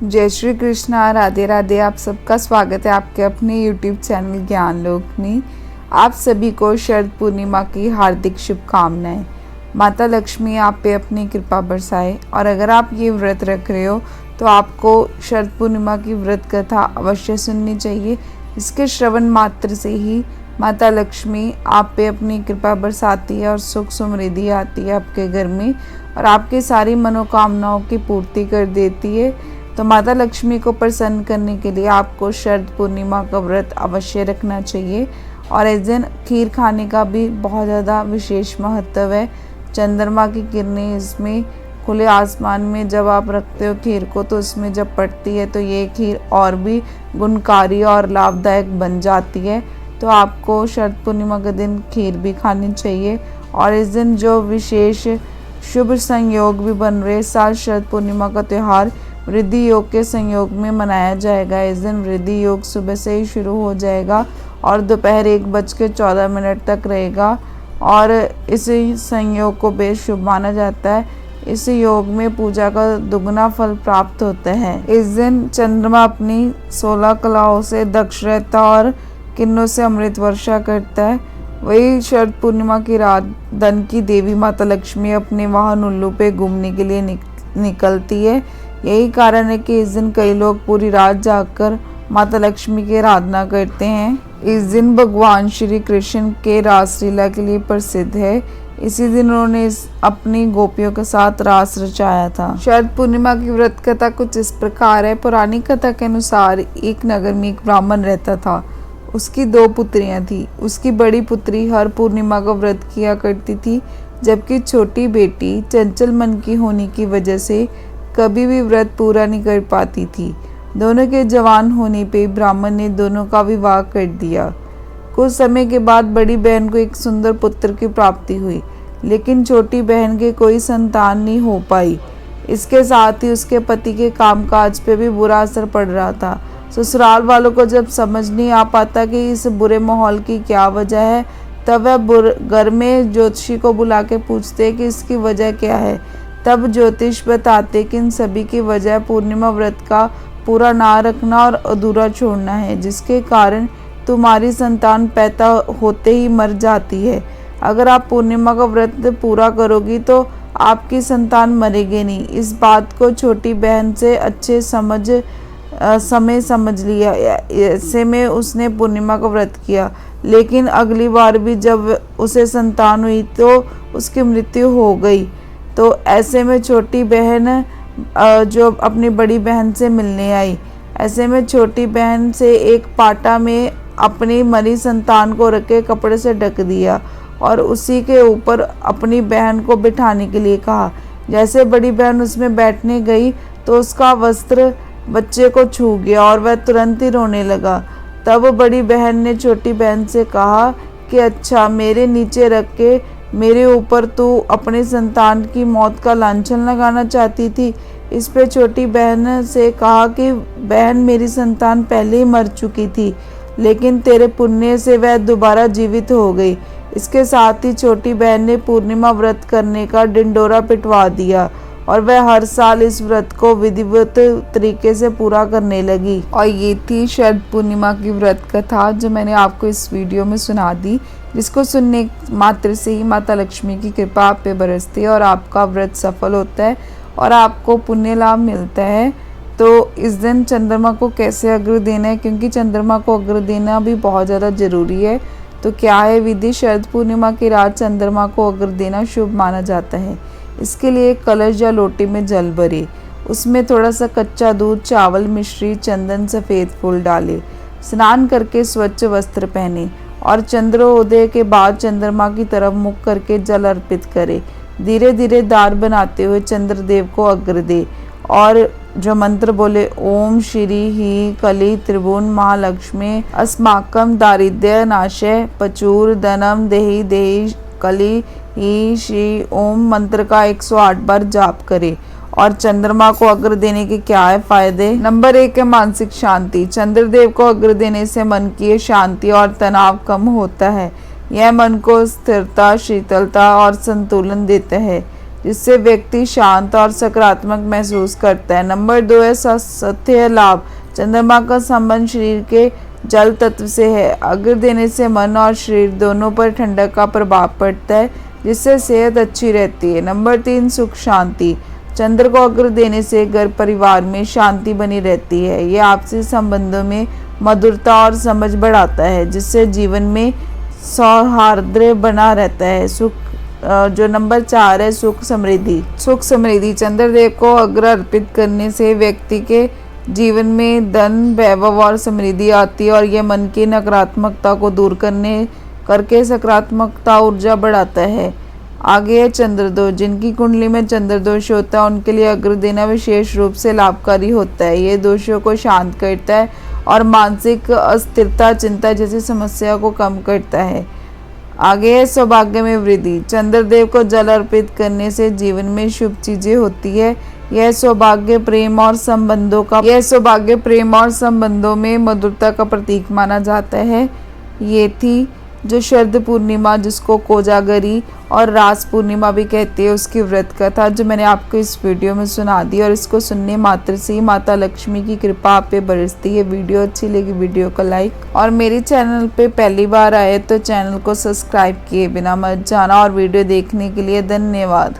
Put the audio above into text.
जय श्री कृष्णा, राधे राधे। आप सबका स्वागत है आपके अपने YouTube चैनल ज्ञान लोक में। आप सभी को शरद पूर्णिमा की हार्दिक शुभकामनाएं। माता लक्ष्मी आप पे अपनी कृपा बरसाए। और अगर आप ये व्रत रख रहे हो तो आपको शरद पूर्णिमा की व्रत कथा अवश्य सुननी चाहिए। इसके श्रवण मात्र से ही माता लक्ष्मी आप पे अपनी कृपा बरसाती है और सुख समृद्धि आती है आपके घर में और आपकी सारी मनोकामनाओं की पूर्ति कर देती है। तो माता लक्ष्मी को प्रसन्न करने के लिए आपको शरद पूर्णिमा का व्रत अवश्य रखना चाहिए। और इस दिन खीर खाने का भी बहुत ज़्यादा विशेष महत्व है। चंद्रमा की किरणें इसमें खुले आसमान में जब आप रखते हो खीर को, तो उसमें जब पड़ती है तो ये खीर और भी गुणकारी और लाभदायक बन जाती है। तो आपको शरद पूर्णिमा के दिन खीर भी खानी चाहिए। और इस दिन जो विशेष शुभ संयोग भी बन रहे, साल शरद पूर्णिमा का त्यौहार वृद्धि योग के संयोग में मनाया जाएगा। इस दिन वृद्धि योग सुबह से ही शुरू हो जाएगा और दोपहर 1:14 तक रहेगा। और इस संयोग को बेहद शुभ माना जाता है। इस योग में पूजा का दुगना फल प्राप्त होता है। इस दिन चंद्रमा अपनी 16 कलाओं से दक्ष रहता और किरणों से अमृत वर्षा करता है। वही शरद पूर्णिमा की रात धन की देवी माता लक्ष्मी अपने वाहन उल्लू पे घूमने के लिए निकलती है। यही कारण है कि इस दिन कई लोग पूरी रात जागकर माता लक्ष्मी की आराधना करते हैं। इस दिन भगवान श्री कृष्ण के रासलीला के लिए प्रसिद्ध है। इसी दिन उन्होंने अपनी गोपियों के साथ रास रचाया था। शरद पूर्णिमा की व्रत कथा कुछ इस प्रकार है। पुरानी कथा के अनुसार एक नगर में एक ब्राह्मण रहता था। उसकी 2 पुत्रियां थी। उसकी बड़ी पुत्री हर पूर्णिमा का व्रत किया करती थी, जबकि छोटी बेटी चंचल मन की होने की वजह से कभी भी व्रत पूरा नहीं कर पाती थी। दोनों के जवान होने पे ब्राह्मण ने दोनों का विवाह कर दिया। कुछ समय के बाद बड़ी बहन को एक सुंदर पुत्र की प्राप्ति हुई, लेकिन छोटी बहन के कोई संतान नहीं हो पाई। इसके साथ ही उसके पति के कामकाज पे भी बुरा असर पड़ रहा था। ससुराल वालों को जब समझ नहीं आ पाता कि इस बुरे माहौल की क्या वजह है, तब वह घर में ज्योतिषी को बुला के पूछते कि इसकी वजह क्या है। तब ज्योतिष बताते कि इन सभी की वजह पूर्णिमा व्रत का पूरा ना रखना और अधूरा छोड़ना है, जिसके कारण तुम्हारी संतान पैदा होते ही मर जाती है। अगर आप पूर्णिमा का व्रत पूरा करोगी तो आपकी संतान मरेगी नहीं। इस बात को छोटी बहन से अच्छे समय समझ लिया। ऐसे में उसने पूर्णिमा का व्रत किया, लेकिन अगली बार भी जब उसे संतान हुई तो उसकी मृत्यु हो गई। तो ऐसे में छोटी बहन जो अपनी बड़ी बहन से मिलने आई, ऐसे में छोटी बहन से एक पाटा में अपनी मरी संतान को रख के कपड़े से ढक दिया और उसी के ऊपर अपनी बहन को बिठाने के लिए कहा। जैसे बड़ी बहन उसमें बैठने गई तो उसका वस्त्र बच्चे को छू गया और वह तुरंत ही रोने लगा। तब बड़ी बहन ने छोटी बहन से कहा कि अच्छा, मेरे नीचे रख के मेरे ऊपर तू अपनी संतान की मौत का लांछन लगाना चाहती थी। इस पे छोटी बहन से कहा कि बहन, मेरी संतान पहले ही मर चुकी थी, लेकिन तेरे पुण्य से वह दोबारा जीवित हो गई। इसके साथ ही छोटी बहन ने पूर्णिमा व्रत करने का डिंडोरा पिटवा दिया और वह हर साल इस व्रत को विधिवत तरीके से पूरा करने लगी। और ये थी शरद पूर्णिमा की व्रत कथा जो मैंने आपको इस वीडियो में सुना दी, जिसको सुनने मात्र से ही माता लक्ष्मी की कृपा आप पे बरसती है और आपका व्रत सफल होता है और आपको पुण्य लाभ मिलता है। तो इस दिन चंद्रमा को कैसे अर्घ्य देना है, क्योंकि चंद्रमा को अर्घ्य देना भी बहुत ज़्यादा ज़रूरी है। तो क्या है विधि? शरद पूर्णिमा की रात चंद्रमा को अर्घ्य देना शुभ माना जाता है। इसके लिए एक कलश या लोटे में जल भरे, उसमें थोड़ा सा कच्चा दूध, चावल, मिश्री, चंदन, सफ़ेद फूल डाले, स्नान करके स्वच्छ वस्त्र पहने और चंद्रोदय के बाद चंद्रमा की तरफ मुख करके जल अर्पित करे। धीरे धीरे दार बनाते हुए चंद्रदेव को अर्घ्य दे और जो मंत्र बोले, ओम श्री ही कली त्रिभुवन महालक्ष्मी अस्माकम दारिद्र्य नाशय पचूर धनम देहि देहि कली ही श्री ओम मंत्र का 108 बार जाप करे। और चंद्रमा को अर्घ्य देने के क्या है फायदे? नंबर 1 है मानसिक शांति। चंद्रदेव को अर्घ्य देने से मन की शांति और तनाव कम होता है। यह मन को स्थिरता, शीतलता और संतुलन देता है, जिससे व्यक्ति शांत और सकारात्मक महसूस करता है। नंबर 2 है स्वास्थ्य लाभ। चंद्रमा का संबंध शरीर के जल तत्व से है। अर्घ्य देने से मन और शरीर दोनों पर ठंडक का प्रभाव पड़ता है, जिससे सेहत अच्छी रहती है। नंबर 3 सुख शांति। चंद्र को अर्घ्य देने से घर परिवार में शांति बनी रहती है। यह आपसी संबंधों में मधुरता और समझ बढ़ाता है, जिससे जीवन में सौहार्द बना रहता है। जो नंबर 4 है सुख समृद्धि। सुख समृद्धि। चंद्रदेव को अर्घ्य अर्पित करने से व्यक्ति के जीवन में धन वैभव और समृद्धि आती है और यह मन की नकारात्मकता को दूर करके सकारात्मकता ऊर्जा बढ़ाता है। आगे है चंद्रदोष। जिनकी कुंडली में चंद्रदोष होता है उनके लिए अर्घ्य देना विशेष रूप से लाभकारी होता है। ये दोषों को शांत करता है और मानसिक अस्थिरता, चिंता जैसी समस्या को कम करता है। आगे है सौभाग्य में वृद्धि। चंद्रदेव को जल अर्पित करने से जीवन में शुभ चीजें होती है। यह सौभाग्य प्रेम और संबंधों में मधुरता का प्रतीक माना जाता है। ये थी जो शरद पूर्णिमा, जिसको कोजागरी और रास पूर्णिमा भी कहते हैं, उसकी व्रत कथा जो मैंने आपको इस वीडियो में सुना दी। और इसको सुनने मात्र से ही माता लक्ष्मी की कृपा आप पे बरसती है। वीडियो अच्छी लगी वीडियो को लाइक, और मेरे चैनल पे पहली बार आए तो चैनल को सब्सक्राइब किए बिना मत जाना। और वीडियो देखने के लिए धन्यवाद।